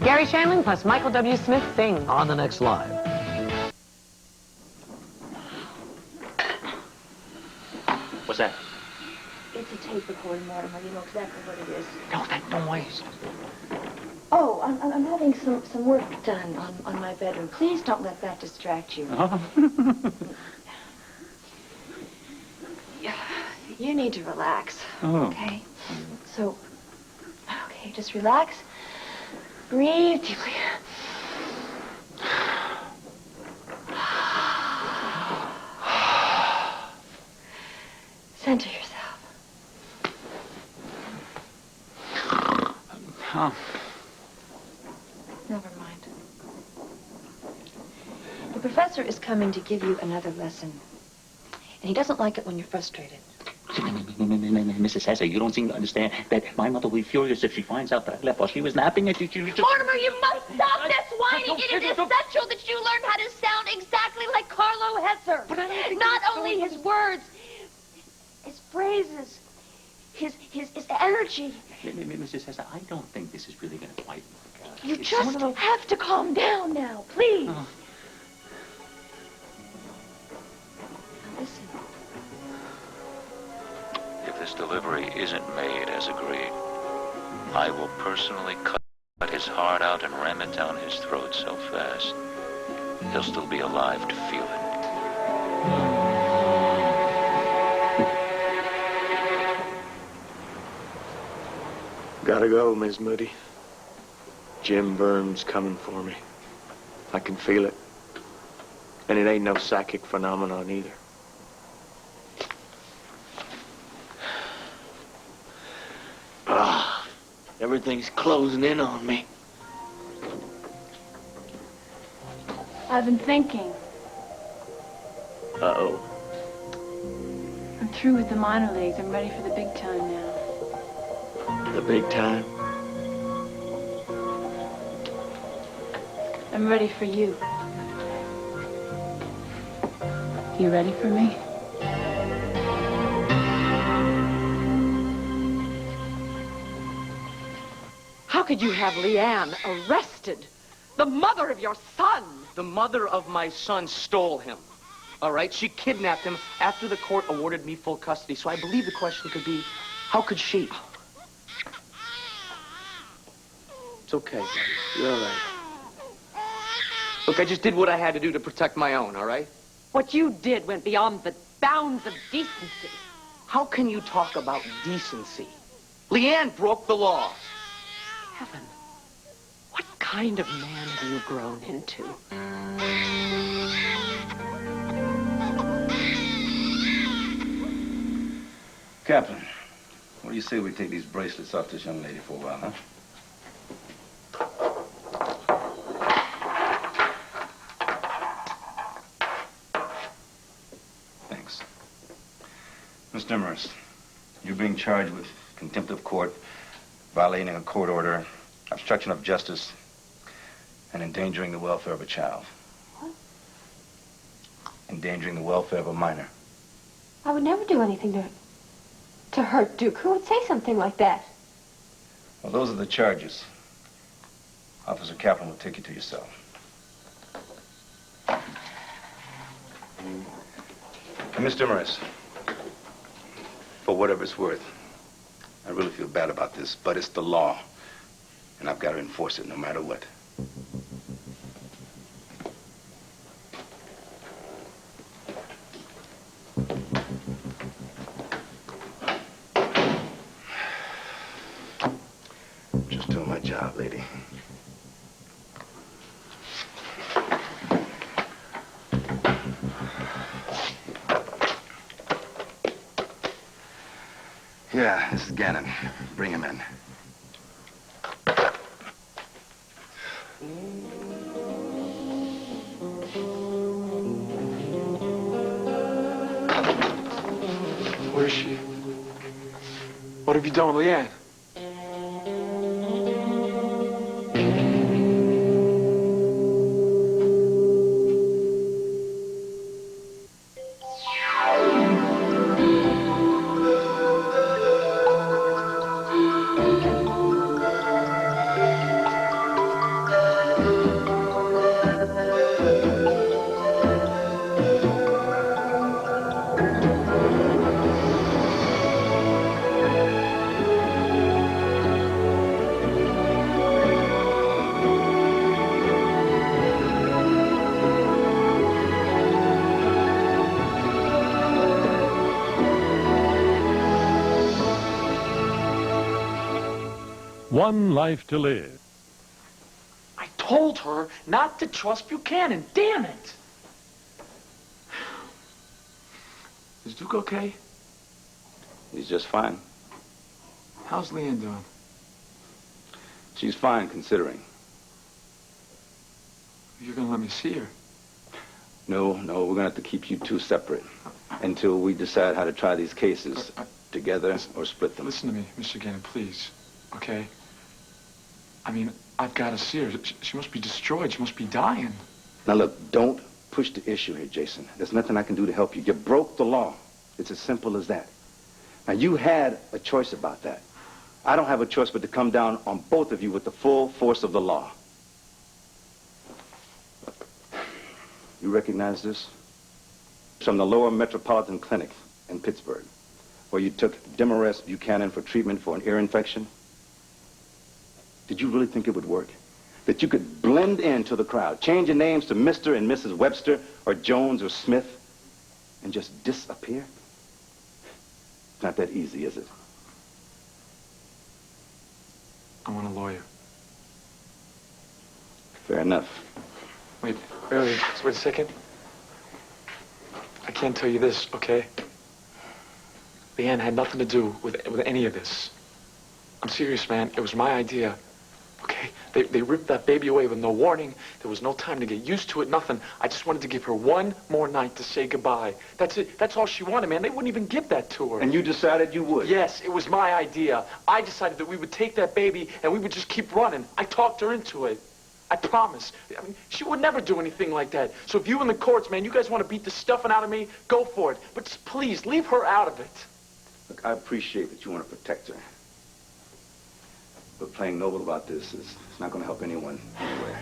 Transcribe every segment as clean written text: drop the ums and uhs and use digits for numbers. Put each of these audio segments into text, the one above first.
Gary Shandling plus Michael W. Smith sing. On the next Live. What's that? It's a tape recorder, Mortimer. You know exactly what it is. No, that noise. Oh, I'm having some work done on my bedroom. Please don't let that distract you. Oh. You need to relax. Oh. Okay? So, okay, just relax. Breathe deeply. Center yourself. Oh. Never mind. The professor is coming to give you another lesson. And he doesn't like it when you're frustrated. Mrs. Cesar, you don't seem to understand that my mother will be furious if she finds out that I left while she was napping. Mortimer, you must stop this whining. It is essential that you learn how to sound exactly like Carlo Hesser. Not only his words, his phrases, his energy. Mrs. Cesar, I don't think this is really going to quite work out. You just have to calm down now, please. Oh. Now listen. If this delivery isn't made as agreed, I will personally cut his heart out and ram it down his throat so fast, he'll still be alive to feel it. Gotta go, Miss Moody. Jim Burns coming for me. I can feel it. And it ain't no psychic phenomenon either. Everything's closing in on me. I've been thinking. Uh-oh. I'm through with the minor leagues. I'm ready for the big time now. The big time? I'm ready for you. You ready for me? How could you have Leanne arrested? The mother of your son. The mother of my son stole him. All right? She kidnapped him after the court awarded me full custody. So I believe the question could be, how could she? It's okay. You're all right. Look, I just did what I had to do to protect my own, all right? What you did went beyond the bounds of decency. How can you talk about decency? Leanne broke the law. Heaven, what kind of man have you grown into? Captain, what do you say we take these bracelets off this young lady for a while, huh? Thanks. Miss Demarest, you're being charged with contempt of court, violating a court order, obstruction of justice, and endangering the welfare of a child. What? Endangering the welfare of a minor. I would never do anything to hurt Duke. Who would say something like that? Well, those are the charges. Officer Kaplan will take you to your cell. And Miss Demarest, for whatever it's worth, I really feel bad about this, but it's the law, and I've got to enforce it no matter what. Just doing my job, lady. Yeah, this is Gannon. Bring him in. Where is she? What have you done with Leanne? One life to live. I told her not to trust Buchanan. Damn it! Is Duke okay? He's just fine. How's Leanne doing? She's fine, considering. You're gonna let me see her? No, we're gonna have to keep you two separate until we decide how to try these cases together or split them. Listen to me, Mr. Gannon, please. Okay? I mean, I've got to see her. She must be destroyed. She must be dying. Now look, don't push the issue here, Jason. There's nothing I can do to help you. You broke the law. It's as simple as that. Now, you had a choice about that. I don't have a choice but to come down on both of you with the full force of the law. You recognize this? It's from the Lower Metropolitan Clinic in Pittsburgh, where you took Demarest Buchanan for treatment for an ear infection. Did you really think it would work? That you could blend into the crowd, change your names to Mr. and Mrs. Webster or Jones or Smith, and just disappear? It's not that easy, is it? I want a lawyer. Fair enough. Wait a second. I can't tell you this, okay? Leanne had nothing to do with any of this. I'm serious, man. It was my idea. Okay? They ripped that baby away with no warning. There was no time to get used to it, nothing. I just wanted to give her one more night to say goodbye. That's it. That's all she wanted, man. They wouldn't even give that to her. And you decided you would? Yes, it was my idea. I decided that we would take that baby and we would just keep running. I talked her into it. I promise. I mean, she would never do anything like that. So if you in the courts, man, you guys want to beat the stuffing out of me, go for it. But just please, leave her out of it. Look, I appreciate that you want to protect her. But playing noble about this is not going to help anyone anywhere.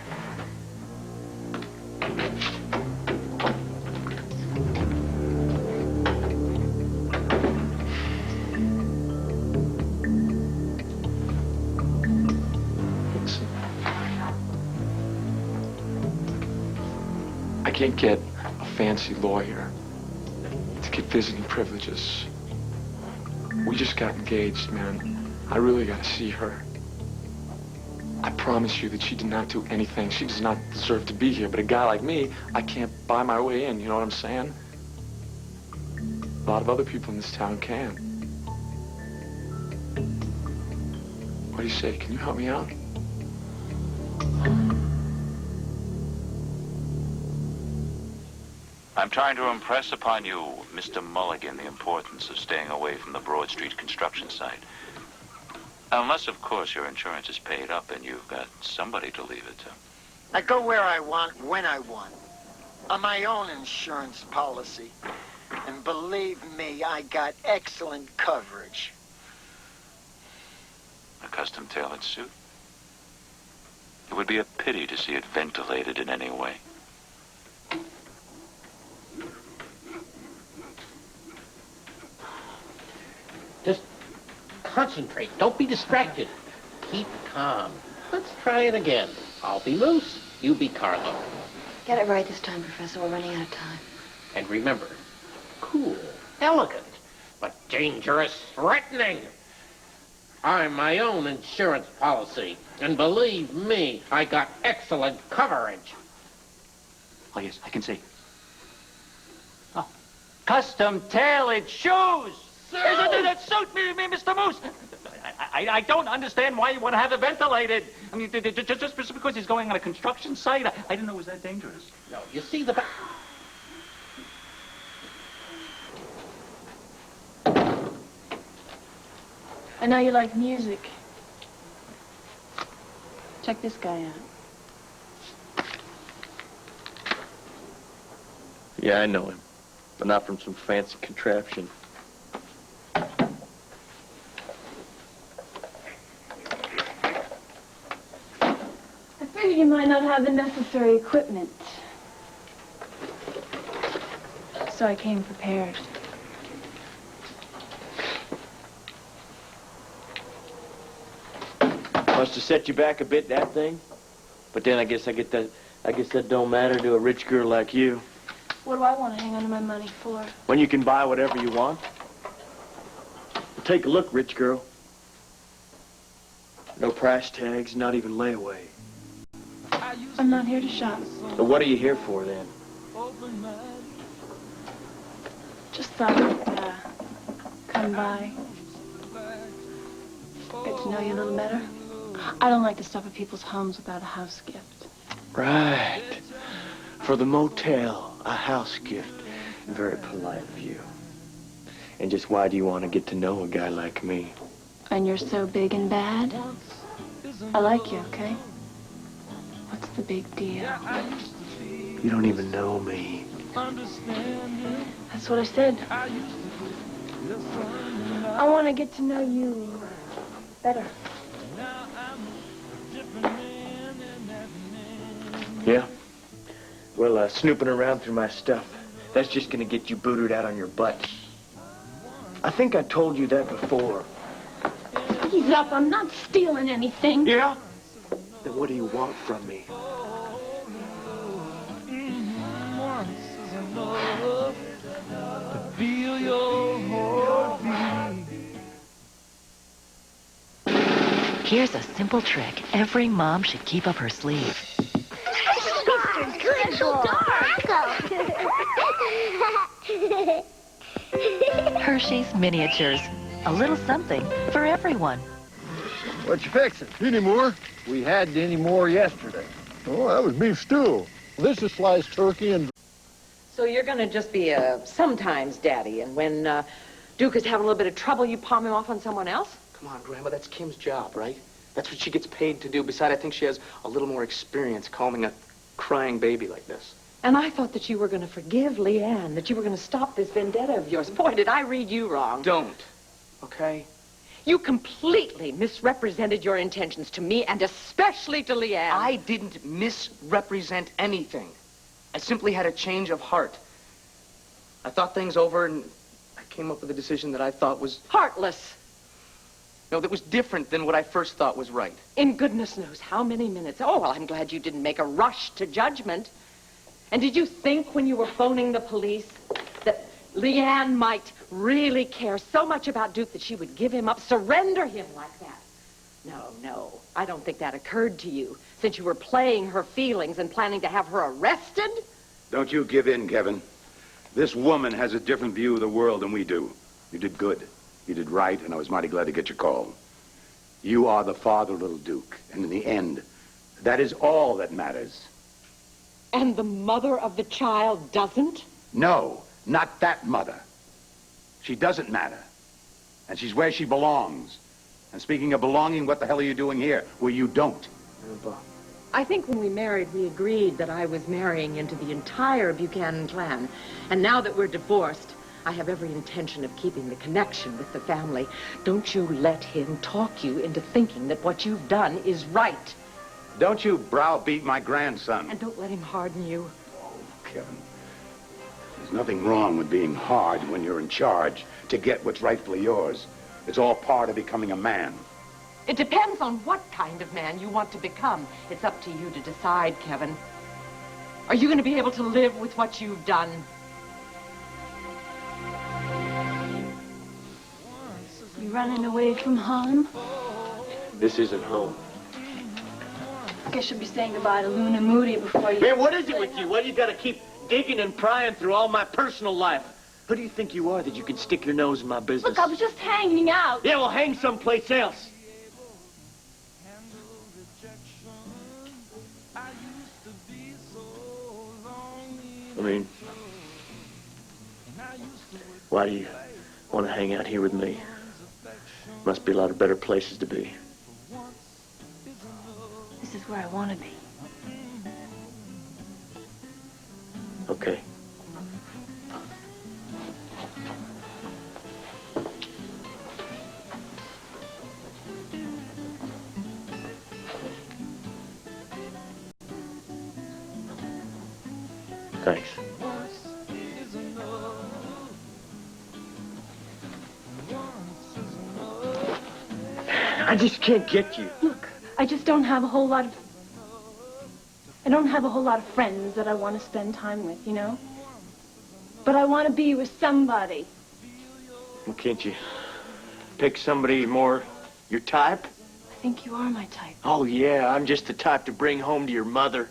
Listen. I can't get a fancy lawyer to get visiting privileges. We just got engaged, man. I really got to see her. I promise you that she did not do anything. She does not deserve to be here. But a guy like me, I can't buy my way in, you know what I'm saying? A lot of other people in this town can. What do you say? Can you help me out? I'm trying to impress upon you, Mr. Mulligan, the importance of staying away from the Broad Street construction site. Unless, of course, your insurance is paid up and you've got somebody to leave it to. I go where I want, when I want. On my own insurance policy. And believe me, I got excellent coverage. A custom-tailored suit? It would be a pity to see it ventilated in any way. Just concentrate. Don't be distracted. Keep calm. Let's try it again. I'll be Moose. You be Carlo. Get it right this time, Professor. We're running out of time. And remember, cool, elegant, but dangerous, threatening. I'm my own insurance policy. And believe me, I got excellent coverage. Oh, yes, I can see. Oh, custom-tailored shoes! That suit me, Mr. Moose! I don't understand why you want to have it ventilated. I mean, just because he's going on a construction site, I didn't know it was that dangerous. No, you see the... I know you like music. Check this guy out. Yeah, I know him, but not from some fancy contraption. I figured you might not have the necessary equipment. So I came prepared. Must have set you back a bit, that thing. But then I guess that don't matter to a rich girl like you. What do I want to hang on to my money for? When you can buy whatever you want. Take a look, rich girl. No price tags, not even layaway. I'm not here to shop. But what are you here for, then? Just thought I'd come by. Get to know you a little better. I don't like to stop at people's homes without a house gift. Right. For the motel, a house gift. Very polite of you. And just why do you want to get to know a guy like me? And you're so big and bad? I like you, okay? What's the big deal? You don't even know me. That's what I said. I want to get to know you better. Yeah? Well, snooping around through my stuff, that's just gonna get you booted out on your butt. I think I told you that before. Ease up, I'm not stealing anything. Yeah? Then what do you want from me? Here's a simple trick every mom should keep up her sleeve. Hershey's Miniatures. A little something for everyone. What you fixing? Any more? We had any more yesterday. Oh, that was beef stew. This is sliced turkey and... So you're going to just be a sometimes daddy, and when Duke is having a little bit of trouble, you palm him off on someone else? Come on, Grandma, that's Kim's job, right? That's what she gets paid to do. Besides, I think she has a little more experience calming a crying baby like this. And I thought that you were going to forgive Leanne, that you were going to stop this vendetta of yours. Boy, did I read you wrong. Don't, okay? You completely misrepresented your intentions to me, and especially to Leanne. I didn't misrepresent anything. I simply had a change of heart. I thought things over, and I came up with a decision that I thought was... Heartless. No, that was different than what I first thought was right. In goodness knows how many minutes. Oh, well, I'm glad you didn't make a rush to judgment. And did you think when you were phoning the police that Leanne might really care so much about Duke that she would give him up, surrender him like that? No, I don't think that occurred to you, since you were playing her feelings and planning to have her arrested. Don't you give in, Kevin. This woman has a different view of the world than we do. You did good. You did right, and I was mighty glad to get your call. You are the father of little Duke, and in the end, that is all that matters. And the mother of the child doesn't? No, not that mother. She doesn't matter. And she's where she belongs. And speaking of belonging, what the hell are you doing here, where you don't? I think when we married, we agreed that I was marrying into the entire Buchanan clan. And now that we're divorced, I have every intention of keeping the connection with the family. Don't you let him talk you into thinking that what you've done is right. Don't you browbeat my grandson. And don't let him harden you. Oh, Kevin. There's nothing wrong with being hard when you're in charge to get what's rightfully yours. It's all part of becoming a man. It depends on what kind of man you want to become. It's up to you to decide, Kevin. Are you going to be able to live with what you've done? You running away from home? This isn't home. Guess you'll be saying goodbye to Luna Moody before you... Man, what is it with you? Why do you gotta keep digging and prying through all my personal life? Who do you think you are that you can stick your nose in my business? Look, I was just hanging out. Yeah, well, hang someplace else. I mean, why do you want to hang out here with me? Must be a lot of better places to be. This is where I want to be. Okay. Thanks. I just can't get you. Look, I just don't have a whole lot of... I don't have a whole lot of friends that I want to spend time with, you know? But I want to be with somebody. Well, can't you pick somebody more your type? think you are my type. Oh, yeah, I'm just the type to bring home to your mother.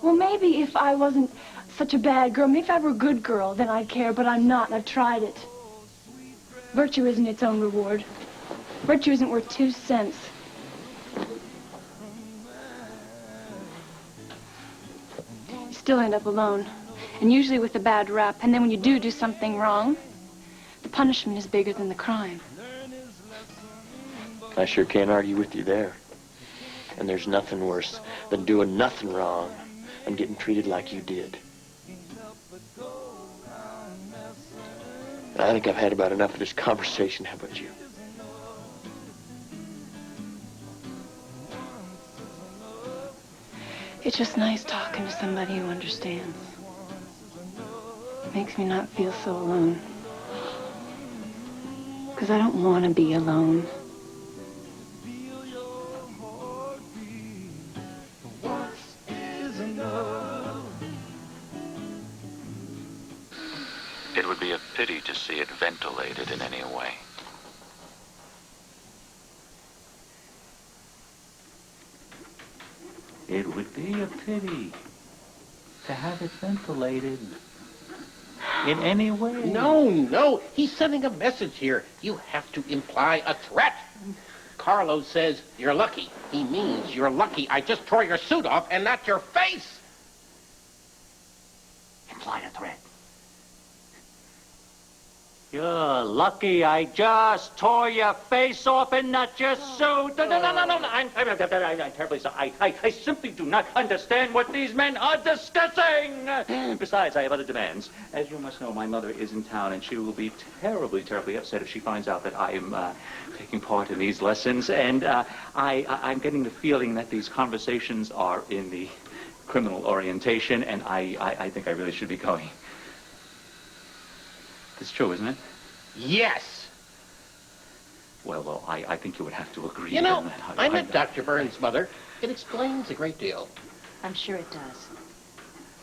Well, maybe if I wasn't such a bad girl, maybe if I were a good girl, then I'd care, but I'm not, and I've tried it. Virtue isn't its own reward. Virtue isn't worth 2 cents. You still end up alone, and usually with a bad rap, and then when you do something wrong, the punishment is bigger than the crime. I sure can't argue with you there. And there's nothing worse than doing nothing wrong and getting treated like you did. I think I've had about enough of this conversation. How about you? It's just nice talking to somebody who understands. Makes me not feel so alone. Because I don't want to be alone. It would be a pity to see it ventilated in any way. It would be a pity to have it ventilated in any way. No, he's sending a message here. You have to imply a threat. Carlo says you're lucky. He means you're lucky. I just tore your suit off and not your face. Imply a threat. You're lucky I just tore your face off and not your suit. No. I'm terribly sorry. I simply do not understand what these men are discussing. Besides, I have other demands. As you must know, my mother is in town, and she will be terribly, terribly upset if she finds out that I am taking part in these lessons. And I'm getting the feeling that these conversations are in the criminal orientation, and I think I really should be going. It's true, isn't it? Yes. Well, I think you would have to agree. You know, on that. I met Dr. Burns' mother. It explains a great deal. I'm sure it does.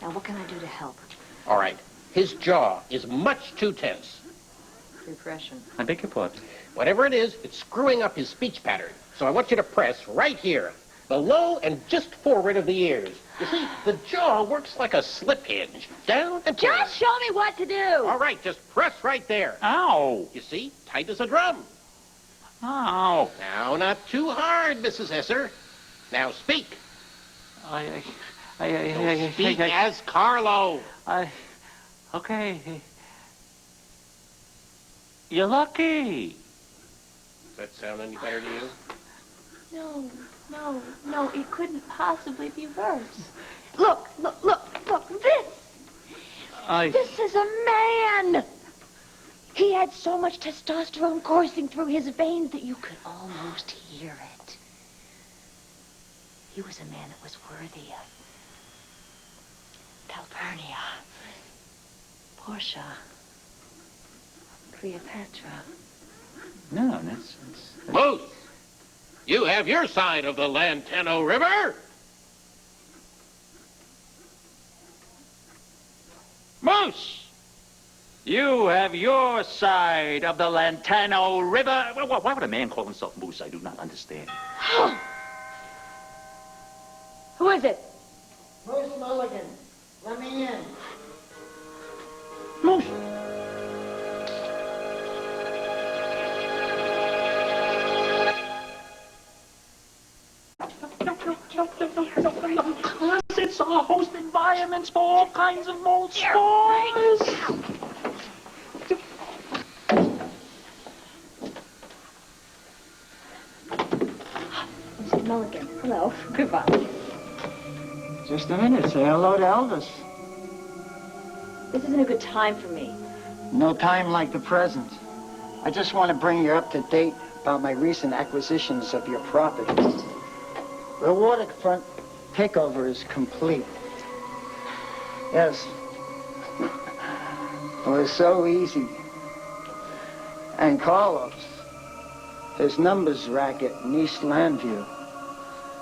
Now, what can I do to help? All right. His jaw is much too tense. Repression. I beg your pardon. Whatever it is, it's screwing up his speech pattern. So I want you to press right here, below and just forward of the ears. You see, the jaw works like a slip hinge. Down and forward. Just show me what to do. All right, just press right there. Ow! You see, tight as a drum. Ow! Now, not too hard, Mrs. Esser. Now speak. Speak as Carlo. Okay. You're lucky. Does that sound any better to you? No, it couldn't possibly be worse. Look, this. This is a man. He had so much testosterone coursing through his veins that you could almost hear it. He was a man that was worthy of Calpurnia, Portia, Cleopatra. No, that's... Moose, you have your side of the Lantano River. Moose! You have your side of the Lantano River. Why would a man call himself Moose? I do not understand. Who is it? Moose Mulligan, let me in. Moose! Closets are host environments for all kinds of mold spores. Mr. Mulligan, hello. Goodbye. Just a minute, say hello to Elvis. This isn't a good time for me. No time like the present. I just want to bring you up to date about my recent acquisitions of your properties. The waterfront takeover is complete. Yes. It was so easy. And Carlos, his numbers racket in East Landview,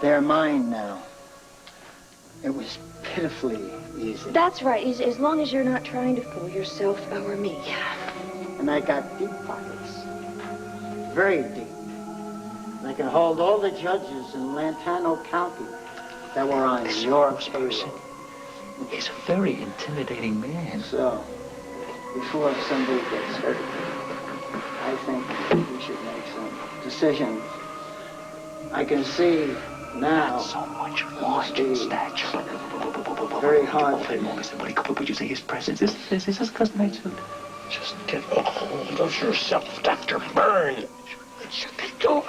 they're mine now. It was pitifully easy. That's right, as long as you're not trying to fool yourself or me. And I got deep pockets. Very deep. They can hold all the judges in Lantano County that were on your payroll. He's a very intimidating man. So, before somebody gets hurt, I think we should make some decisions. I can see now. So much large in stature. Very hard for you. What would you say his presence is? Is this custom-made suit? Just get a hold of yourself, Dr. Byrne. Shut the door.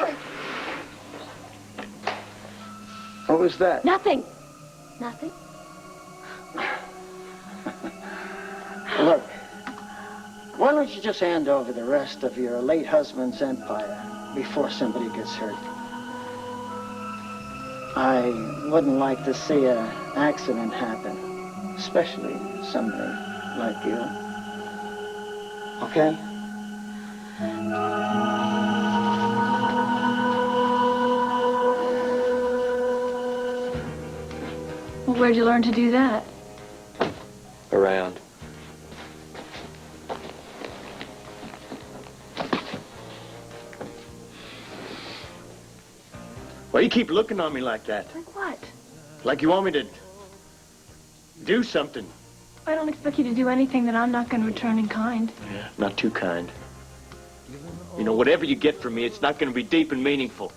What was that? Nothing. Nothing. Look, why don't you just hand over the rest of your late husband's empire before somebody gets hurt? I wouldn't like to see an accident happen, especially somebody like you. Okay? Well, where'd you learn to do that? Around. Why you keep looking on me like that? Like what? Like you want me to do something. I don't expect you to do anything that I'm not going to return in kind. Yeah, not too kind. You know, whatever you get from me, it's not going to be deep and meaningful.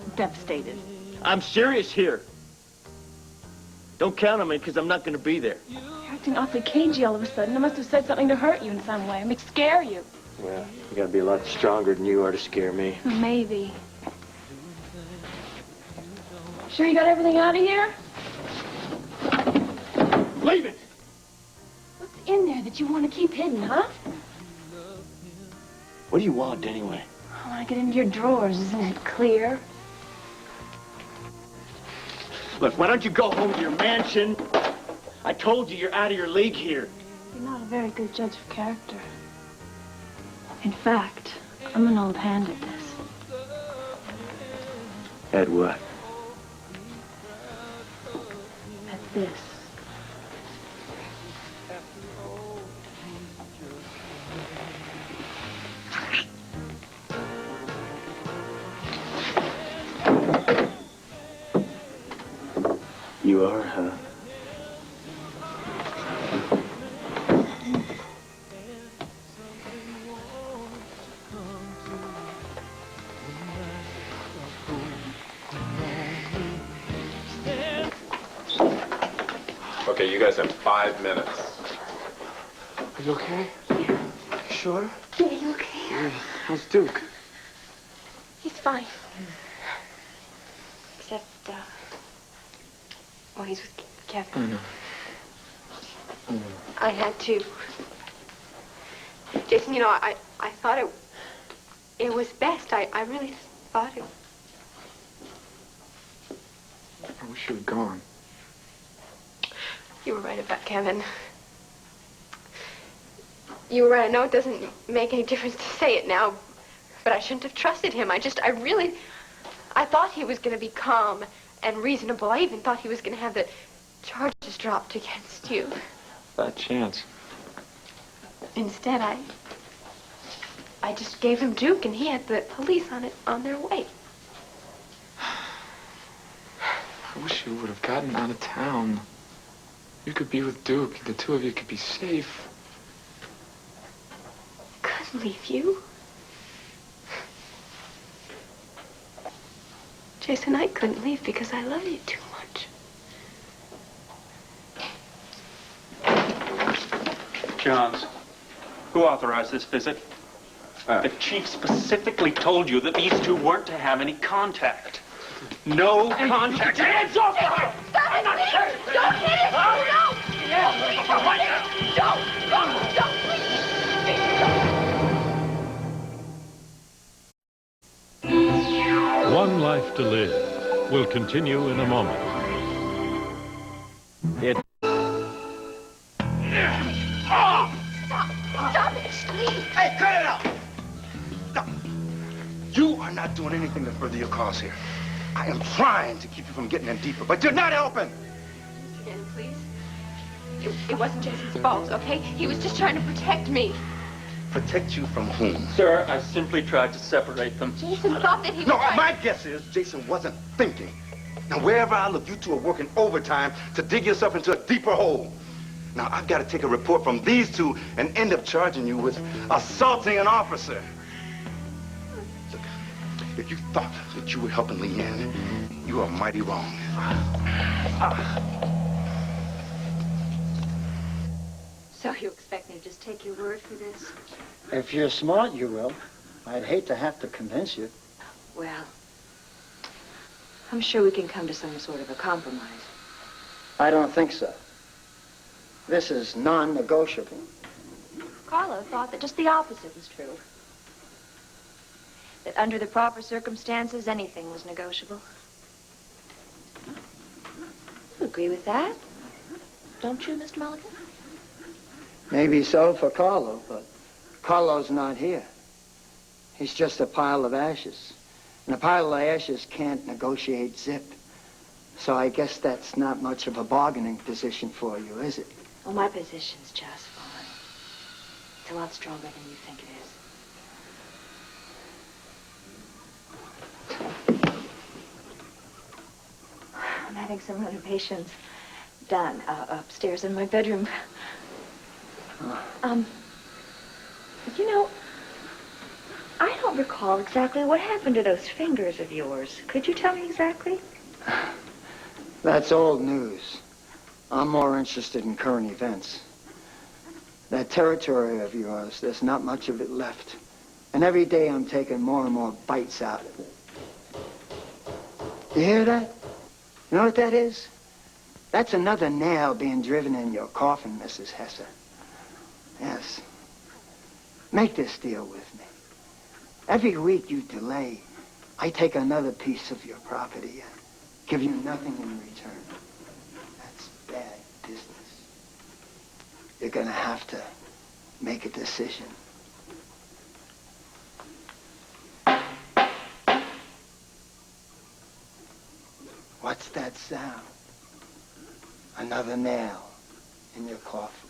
I'm devastated. I'm serious here. Don't count on me, because I'm not going to be there. You're acting awfully cagey all of a sudden. I must have said something to hurt you in some way. Maybe scare you. Well, you got to be a lot stronger than you are to scare me. Maybe. Sure you got everything out of here? Leave it! What's in there that you want to keep hidden, huh? What do you want, anyway? I want to get into your drawers, isn't it clear? Look, why don't you go home to your mansion? I told you you're out of your league here. You're not a very good judge of character. In fact, I'm an old hand at this. At what? At this. You are, huh? Okay, you guys have 5 minutes. Are you okay? You sure? Yeah, you okay? How's Duke? He's fine. Except, well, he's with Kevin. I had to. Jason, you know, I thought it was best. I really thought it. I wish you had gone. You were right about Kevin. You were right. I know it doesn't make any difference to say it now, but I shouldn't have trusted him. I thought he was going to be calm and reasonable. I even thought he was going to have the charges dropped against you. Bad chance. Instead, I just gave him Duke, and he had the police on their way. I wish you would have gotten out of town. You could be with Duke. The two of you could be safe. Couldn't leave you. Jason, I couldn't leave because I love you too much. Johns, who authorized this visit? The chief specifically told you that these two weren't to have any contact. No contact. Hands off! Stop it! Don't hit it! No! Don't! One Life to Live will continue in a moment. Stop it, please! Hey, cut it out! Stop. You are not doing anything to further your cause here. I am trying to keep you from getting in deeper, but you're not helping. Mr. Denton, please. It wasn't Jason's fault, okay? He was just trying to protect me. Protect you from whom? Sir, I simply tried to separate them. Jason thought that he was No, trying... my guess is Jason wasn't thinking. Now, wherever I look, you two are working overtime to dig yourself into a deeper hole. Now, I've got to take a report from these two and end up charging you with assaulting an officer. Look, if you thought that you were helping Leanne, you are mighty wrong. So you expect me to just take your word for this? If you're smart, you will. I'd hate to have to convince you. Well, I'm sure we can come to some sort of a compromise. I don't think so. This is non-negotiable. Carlo thought that just the opposite was true. That under the proper circumstances, anything was negotiable. You agree with that? Don't you, Mr. Mulligan? Maybe so for Carlo, but Carlo's not here. He's just a pile of ashes. And a pile of ashes can't negotiate zip. So I guess that's not much of a bargaining position for you, is it? Well, my position's just fine. It's a lot stronger than you think it is. I'm having some renovations done upstairs in my bedroom. You know, I don't recall exactly what happened to those fingers of yours. Could you tell me exactly? That's old news. I'm more interested in current events. That territory of yours, there's not much of it left. And every day I'm taking more and more bites out of it. You hear that? You know what that is? That's another nail being driven in your coffin, Mrs. Hesser. Yes. Make this deal with me. Every week you delay, I take another piece of your property and give you nothing in return. That's bad business. You're gonna have to make a decision. What's that sound? Another nail in your coffin.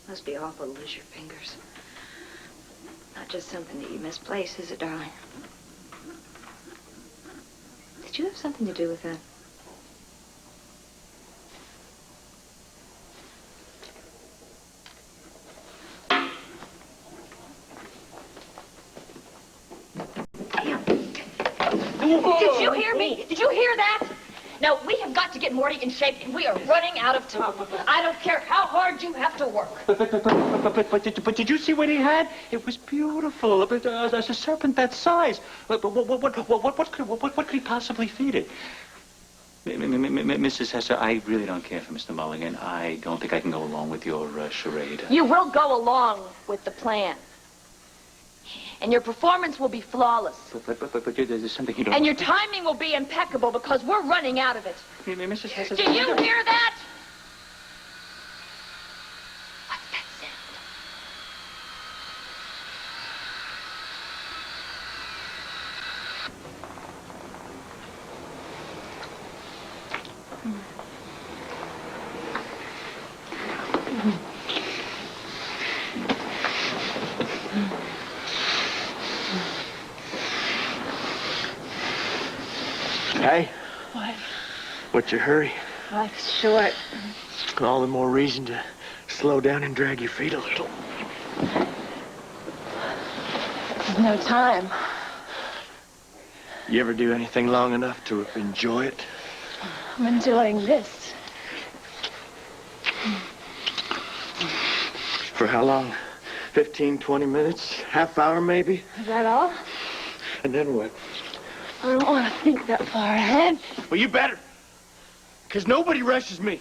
Must be awful to lose your fingers. Not just something that you misplace, is it, darling? Did you have something to do with that? Did you hear me? Did you hear that? No, we have got to get Morty in shape, and we are running out of time. I don't care how hard you have to work. But did you see what he had? It was beautiful. A serpent that size. What could he possibly feed it? Mrs. Hesser, I really don't care for Mr. Mulligan. I don't think I can go along with your charade. You will go along with the plan. And your performance will be flawless. But there's something you don't... And your timing will be impeccable because we're running out of it. Mrs. Hesser... Do you hear that? What's that sound? Hey, What? what's your hurry? Life's short. All the more reason to slow down and drag your feet a little. There's no time. You ever do anything long enough to enjoy it? I'm enjoying this. For how long? 15, 20 minutes? Half hour, maybe? Is that all? And then what? I don't want to think that far ahead. Well, you better. Because nobody rushes me.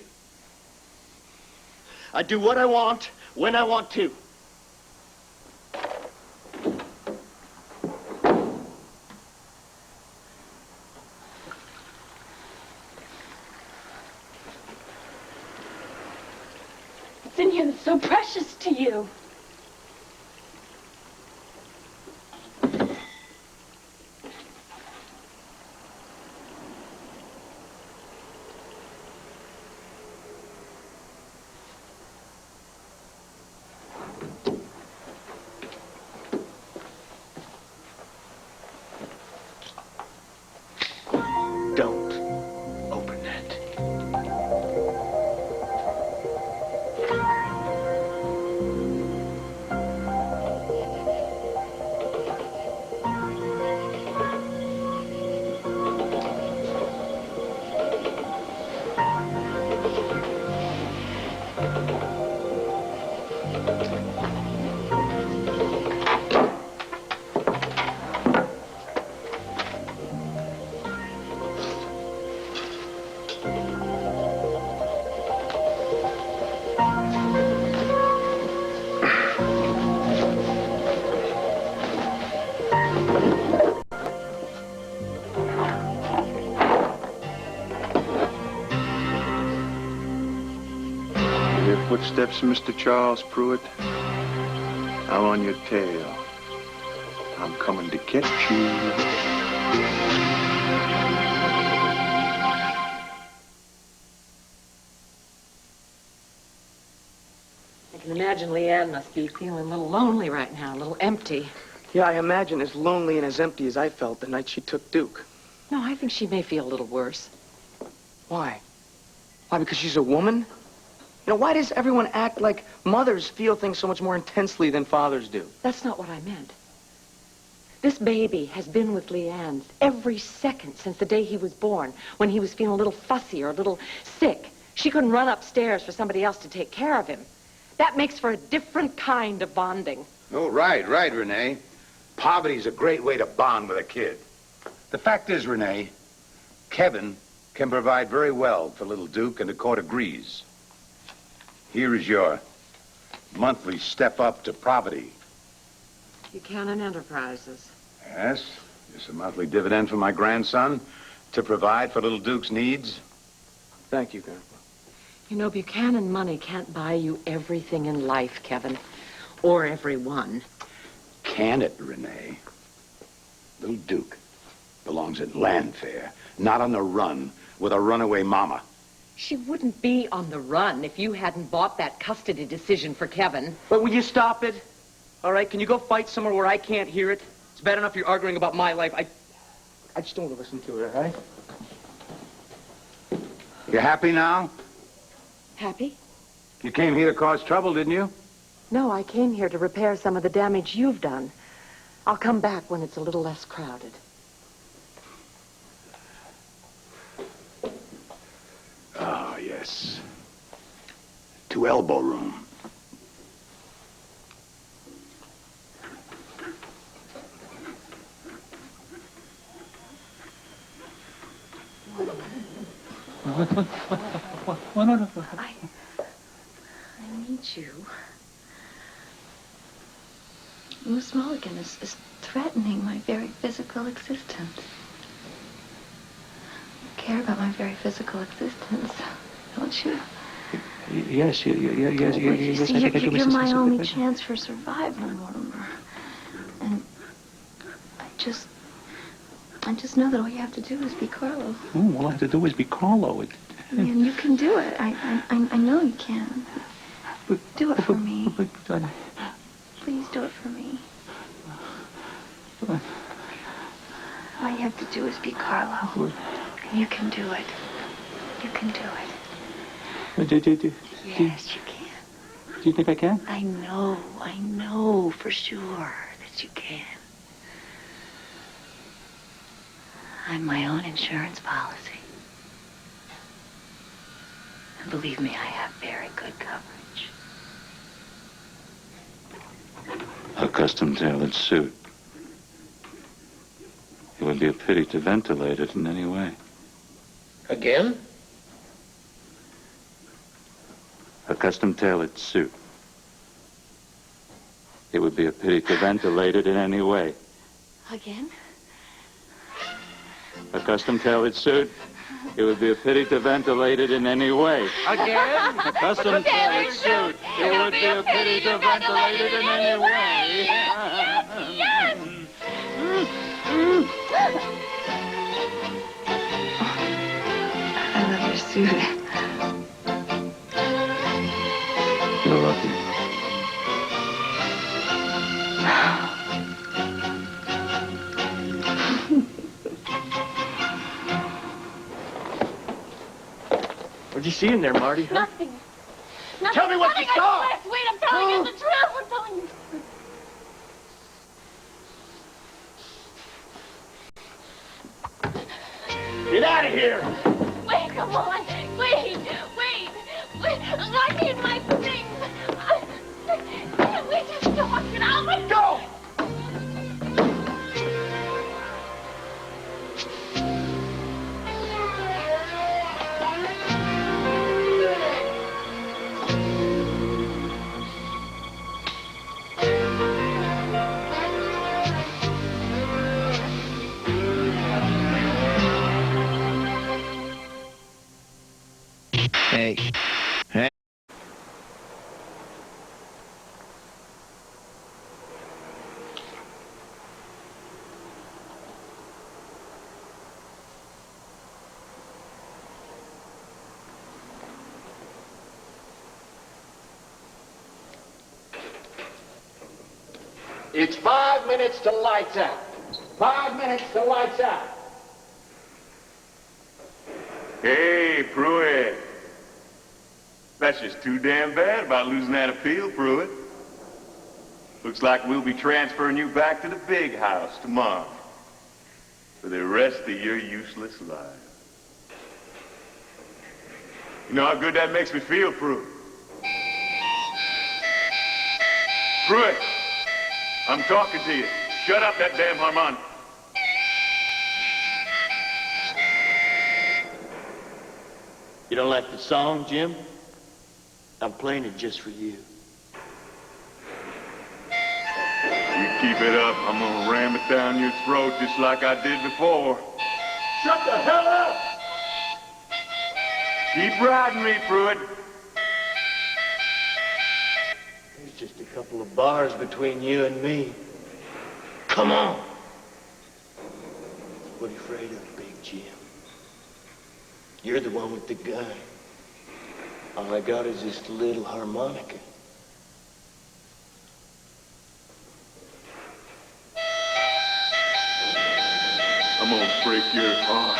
I do what I want, when I want to. And it's so precious to you. Don't open that. Footsteps, Mr. Charles Pruitt. I'm on your tail. I'm coming to catch you. I can imagine Leanne must be feeling a little lonely right now, a little empty. Yeah, I imagine as lonely and as empty as I felt the night she took Duke. No, I think she may feel a little worse. Why? Why, because she's a woman? You know, why does everyone act like mothers feel things so much more intensely than fathers do? That's not what I meant. This baby has been with Leanne every second since the day he was born, when he was feeling a little fussy or a little sick. She couldn't run upstairs for somebody else to take care of him. That makes for a different kind of bonding. Oh, right, Renee. Poverty's a great way to bond with a kid. The fact is, Renee, Kevin can provide very well for little Duke, and the court agrees. Here is your monthly step up to poverty. Buchanan Enterprises. Yes, just a monthly dividend for my grandson to provide for little Duke's needs. Thank you, Grandpa. You know, Buchanan money can't buy you everything in life, Kevin. Or everyone. Can it, Renee? Little Duke belongs at land fair, not on the run with a runaway mama. She wouldn't be on the run if you hadn't bought that custody decision for Kevin. But will you stop it? All right, can you go fight somewhere where I can't hear it? It's bad enough you're arguing about my life. I just don't want to listen to it, all right? You happy now? Happy? You came here to cause trouble, didn't you? No, I came here to repair some of the damage you've done. I'll come back when it's a little less crowded. Ah, yes. To elbow room. I need you. Moose Mulligan is threatening my very physical existence. You care about my very physical existence, don't you? Yes, yes, You see, you're my only chance for survival, Mortimer. And I just know that all you have to do is be Carlo. Oh, all I have to do is be Carlo. And you can do it. I know you can. Do it for me. Please do it for me. All you have to do is be Carlo. And you can do it. You can do it. Yes, you can. Do you think I can? I know for sure that you can. I'm my own insurance policy. And believe me, I have very good coverage. A custom-tailored suit. It would be a pity to ventilate it in any way. Again? A custom-tailored suit. It would be a pity to ventilate it in any way. Again? A custom-tailored suit. It would be a pity to ventilate it in any way. Again? A custom tailored suit. It would be a pity to ventilate it in any way. Yes! I love your suit. You're lucky. What'd you see in there, Marty? Huh? Nothing. Tell me what you saw! I swear, I'm telling you the truth. I'm telling you the truth. Get out of here! Wait, come on. Wait. I need my things. We just talk it out. Let go! Hey. Hey. It's 5 minutes to lights out. 5 minutes to lights out. Hey, Pruitt. That's just too damn bad about losing that appeal, Pruitt. Looks like we'll be transferring you back to the big house tomorrow for the rest of your useless life. You know how good that makes me feel, Pruitt? Pruitt, I'm talking to you. Shut up that damn harmonica. You don't like the song, Jim? I'm playing it just for you. You keep it up, I'm gonna ram it down your throat just like I did before. Shut the hell up! Keep riding me, Pruitt. There's just a couple of bars between you and me. Come on! What are you afraid of, Big Jim? You're the one with the gun. All I got is this little harmonica. I'm gonna break your heart.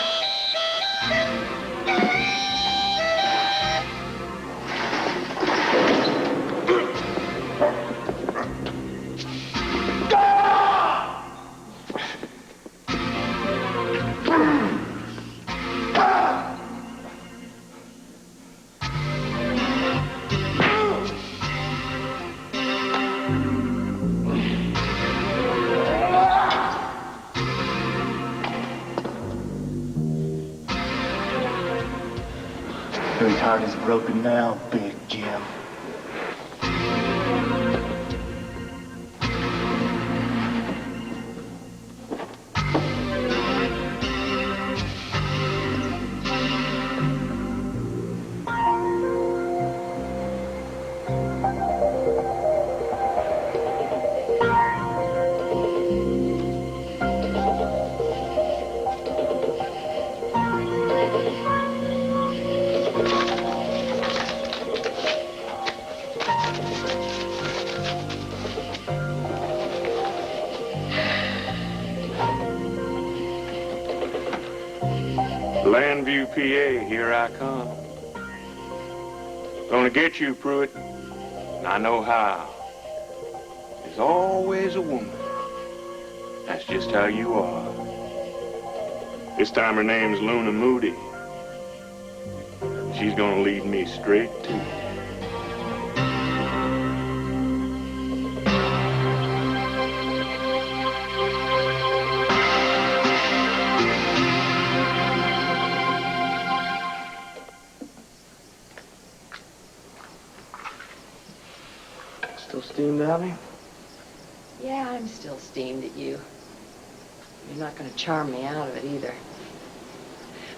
His heart is broken now, Big Jim. Landview, PA, here I come. Gonna get you, Pruitt, and I know how. There's always a woman. That's just how you are. This time her name's Luna Moody. She's gonna lead me straight to you. Still steamed at me? Yeah, I'm still steamed at you. You're not going to charm me out of it either.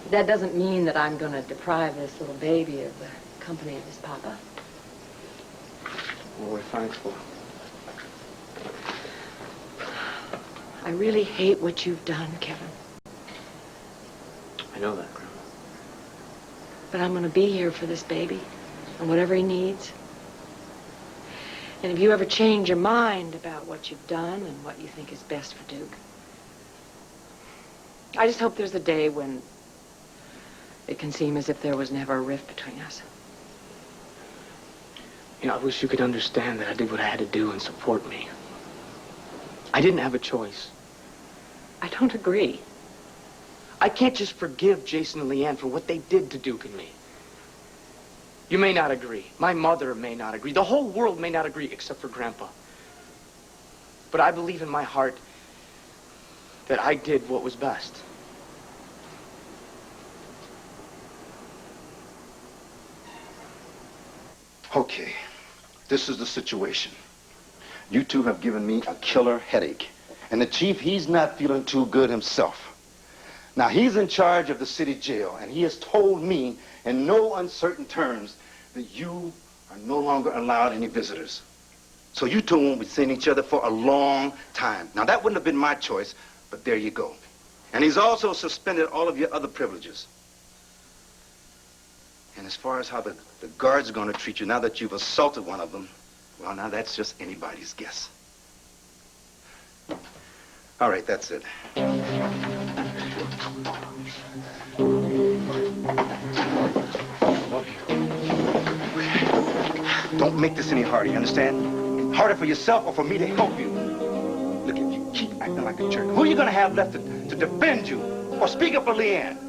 That doesn't mean that I'm going to deprive this little baby of the company of his papa. Well, we're thankful. I really hate what you've done, Kevin. I know that, Grandma. But I'm going to be here for this baby and whatever he needs. And if you ever change your mind about what you've done and what you think is best for Duke, I just hope there's a day when it can seem as if there was never a rift between us. You know, I wish you could understand that I did what I had to do and support me. I didn't have a choice. I don't agree. I can't just forgive Jason and Leanne for what they did to Duke and me. You may not agree. My mother may not agree. The whole world may not agree except for Grandpa. But I believe in my heart that I did what was best. Okay, this is the situation. You two have given me a killer headache. And the chief, he's not feeling too good himself. Now, he's in charge of the city jail, and he has told me in no uncertain terms that you are no longer allowed any visitors. So you two won't be seeing each other for a long time. Now, that wouldn't have been my choice, but there you go. And he's also suspended all of your other privileges. And as far as how the guards are going to treat you now that you've assaulted one of them, well, now that's just anybody's guess. All right, that's it. Don't make this any harder, you understand? Harder for yourself or for me to help you. Look, if you keep acting like a jerk, who are you going to have left to defend you or speak up for Leanne?